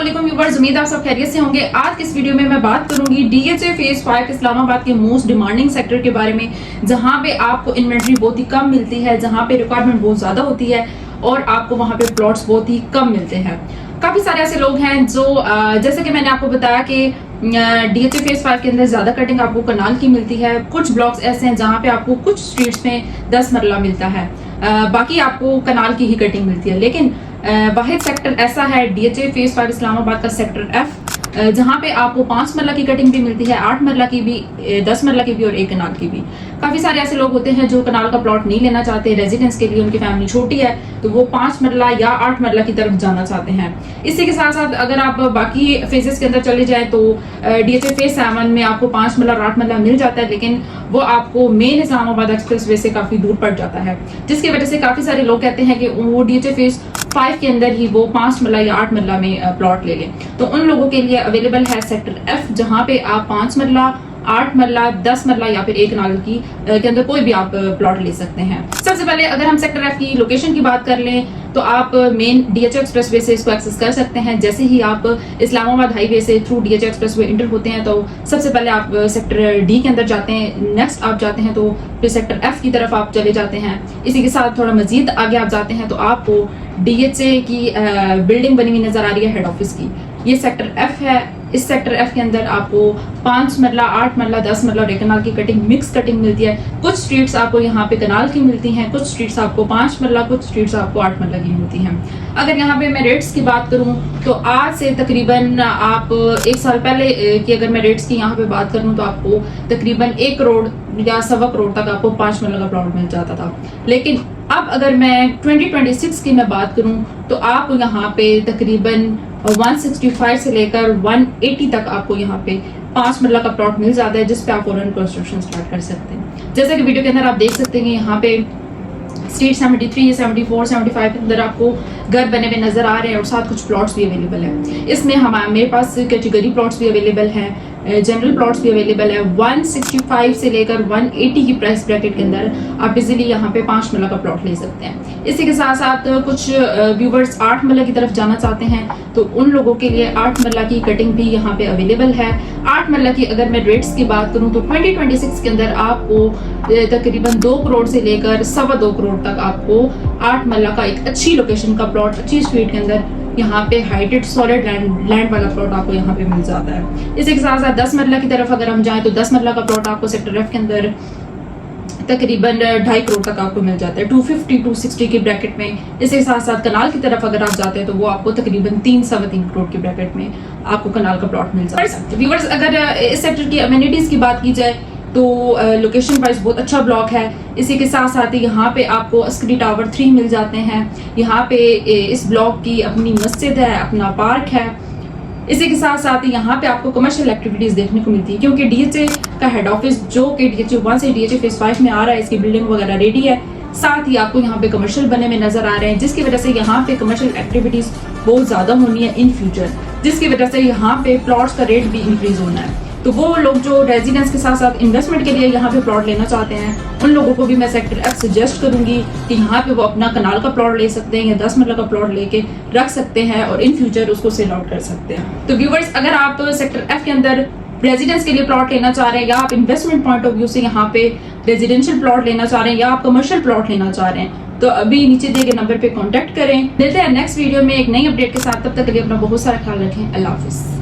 अस्सलामुअलैकुम व्यूअर्स, उम्मीद आप सब खैरियत से होंगे। आज की इस वीडियो में मैं बात करूंगी डीएचए फेज 5 इस्लामाबाद के मोस्ट डिमांडिंग सेक्टर के बारे में, जहां पे आपको इन्वेंट्री बहुत ही कम मिलती है, जहां पे रिक्वायरमेंट बहुत ज्यादा होती है और आपको वहां पे प्लॉट्स बहुत ही कम मिलते हैं। काफी सारे ऐसे लोग हैं जो जैसे कि मैंने आपको बताया कि डीएचए फेज 5 के अंदर ज्यादा कटिंग आपको कनाल की मिलती है। कुछ ब्लॉक्स ऐसे हैं जहां पे आपको कुछ स्ट्रीट्स में 10 मरला मिलता है, बाकी आपको कनाल की ही कटिंग मिलती है। लेकिन वाहिद सेक्टर ऐसा है डीएचए फेज 5 इस्लामाबाद का सेक्टर एफ, जहां पे आपको 5 मरला की कटिंग भी मिलती है, 8 मरला की भी, 10 मरला की भी और 1 कनाल की भी। काफी सारे ऐसे लोग होते हैं जो कनाल का प्लॉट नहीं लेना चाहते, रेजिडेंस के लिए उनकी फैमिली छोटी है तो वो 5 मरला या 8 मरला की तरफ जाना चाहते हैं। इसी के साथ साथ अगर आप बाकी फेजेस के अंदर चले जाए तो डीएचए फेज 7 में आपको 5 मरला और 8 मरला मिल जाता है, लेकिन वो आपको मेन इस्लामाबाद एक्सप्रेस वे से काफी दूर पड़ जाता है, जिसकी वजह से काफी सारे लोग कहते हैं कि वो डीएचए फेज 5 के अंदर ही वो 5 मरला या 8 मरला में प्लॉट ले लें। तो उन लोगों के लिए अवेलेबल है सेक्टर एफ, जहां पे आप 5 मरला, 8 मरला, 10 मरला या फिर 1 कनाल की के अंदर कोई भी आप प्लॉट ले सकते हैं। सबसे पहले अगर हम सेक्टर एफ की लोकेशन की बात कर लें तो आप मेन डीएचए एक्सप्रेस वे से इसको एक्सेस कर सकते हैं। जैसे ही आप इस्लामाबाद हाईवे से through DHA express way inter होते हैं तो सबसे पहले आप सेक्टर डी के अंदर जाते हैं, नेक्स्ट आप जाते हैं तो फिर सेक्टर एफ की तरफ आप चले जाते हैं। इसी के साथ थोड़ा मजीद आगे आप जाते हैं तो आपको डीएचए की बिल्डिंग बनी हुई नजर आ रही है हेड ऑफिस की। ये सेक्टर एफ है। इस सेक्टर एफ के अंदर आपको 5 मरला, 8 मरला, 10 मरला और 1 कनाल की कटिंग, मिक्स कटिंग मिलती है। कुछ स्ट्रीट्स आपको यहाँ पे कनाल की मिलती हैं, कुछ स्ट्रीट्स आपको 5 मरला, कुछ स्ट्रीट्स आपको 8 मरला की मिलती हैं। अगर यहाँ पे मैं रेट्स की बात करूँ तो आज से तकरीबन आप 1 साल पहले की अगर मैं रेट्स की यहाँ पे बात करूँ तो आपको तकरीबन 1 करोड़ या 1.25 करोड़ तक आपको 5 मरला का प्लॉट मिल जाता था। लेकिन अब अगर मैं 2026 की मैं बात करूं तो आपको यहाँ पे तकरीबन 165 से लेकर 180 तक आपको यहाँ पे 5 मरला का प्लॉट मिल जाता है, जिस पे आप फौरन कंस्ट्रक्शन स्टार्ट कर सकते हैं। जैसे कि वीडियो के अंदर आप देख सकते हैं यहाँ पे स्ट्रीट 73, 74, 75 के अंदर आपको घर बने हुए नजर आ रहे हैं और साथ कुछ प्लॉट्स भी अवेलेबल है। इसमें मेरे पास कैटेगरी प्लॉट्स भी अवेलेबल हैं, जनरल प्लॉट्स भी अवेलेबल है। 165 से लेकर 180 की प्राइस ब्रैकेट के अंदर आप इजीली यहाँ पे 5 मरला का प्लॉट ले सकते हैं। इसी के साथ साथ कुछ व्यूवर्स 8 मरला की तरफ जाना चाहते हैं तो उन लोगों के लिए 8 मरला की कटिंग भी यहाँ पे अवेलेबल है। 8 मरला की अगर मैं रेट्स की बात करूँ तो 2026 के अंदर आपको तकरीबन 2 करोड़ से लेकर 2.25 करोड़ तक आपको 8 मरला का एक अच्छी लोकेशन का प्लॉट, अच्छी स्ट्रीट के अंदर यहाँ पे हाइटेड सॉलिड लैंड वाला प्लॉट आपको यहाँ पे मिल जाता है। इसी के साथ साथ 10 मरला की तरफ अगर हम जाएं तो 10 मरला का प्लॉट आपको सेक्टर एफ के अंदर तकरीबन 2.5 करोड़ तक आपको मिल जाता है, 250 260 की ब्रैकेट में। इसके साथ साथ कनाल की तरफ अगर आप जाते हैं तो वो आपको तकरीबन 3-3.25 करोड़ की ब्रैकेट में आपको कनाल का प्लॉट मिल जाता है। व्यूअर्स, अगर इस सेक्टर की अमेनिटीज की बात की जाए तो लोकेशन वाइज बहुत अच्छा ब्लॉक है। इसी के साथ साथ यहाँ पे आपको अस्करी टावर 3 मिल जाते हैं। यहाँ पे इस ब्लॉक की अपनी मस्जिद है, अपना पार्क है। इसी के साथ साथ यहाँ पे आपको कमर्शियल एक्टिविटीज देखने को मिलती है, क्योंकि डीएचए का हेड ऑफिस जो कि डीएचए 1 से डीएचए फेज 5 में आ रहा है, इसकी बिल्डिंग वगैरह रेडी है। साथ ही आपको यहाँ पे कमर्शियल बने में नजर आ रहे हैं, जिसकी वजह से यहाँ पे कमर्शियल एक्टिविटीज बहुत ज्यादा होनी है इन फ्यूचर, जिसकी वजह से यहाँ पे प्लॉट्स का रेट भी इंक्रीज होना है। तो वो लोग जो रेजिडेंस के साथ साथ इन्वेस्टमेंट के लिए यहाँ पे प्लॉट लेना चाहते हैं उन लोगों को भी मैं सेक्टर एफ सजेस्ट करूंगी कि यहाँ पे वो अपना कनाल का प्लॉट ले सकते हैं या 10 मरला का प्लॉट लेके रख सकते हैं और इन फ्यूचर उसको सेल आउट कर सकते हैं। तो व्यूवर्स, अगर आप सेक्टर एफ के अंदर रेजिडेंस के लिए प्लॉट लेना चाह रहे हैं या आप इन्वेस्टमेंट पॉइंट ऑफ व्यू से यहाँ पे रेजिडेंशियल प्लॉट लेना चाह रहे हैं या आप कमर्शियल प्लॉट लेना चाह रहे हैं तो अभी नीचे दिए गए नंबर पे कांटेक्ट करें। मिलते हैं नेक्स्ट वीडियो में एक नई अपडेट के साथ। तब तक के लिए अपना बहुत सारा ख्याल रखें। अल्लाह हाफिज।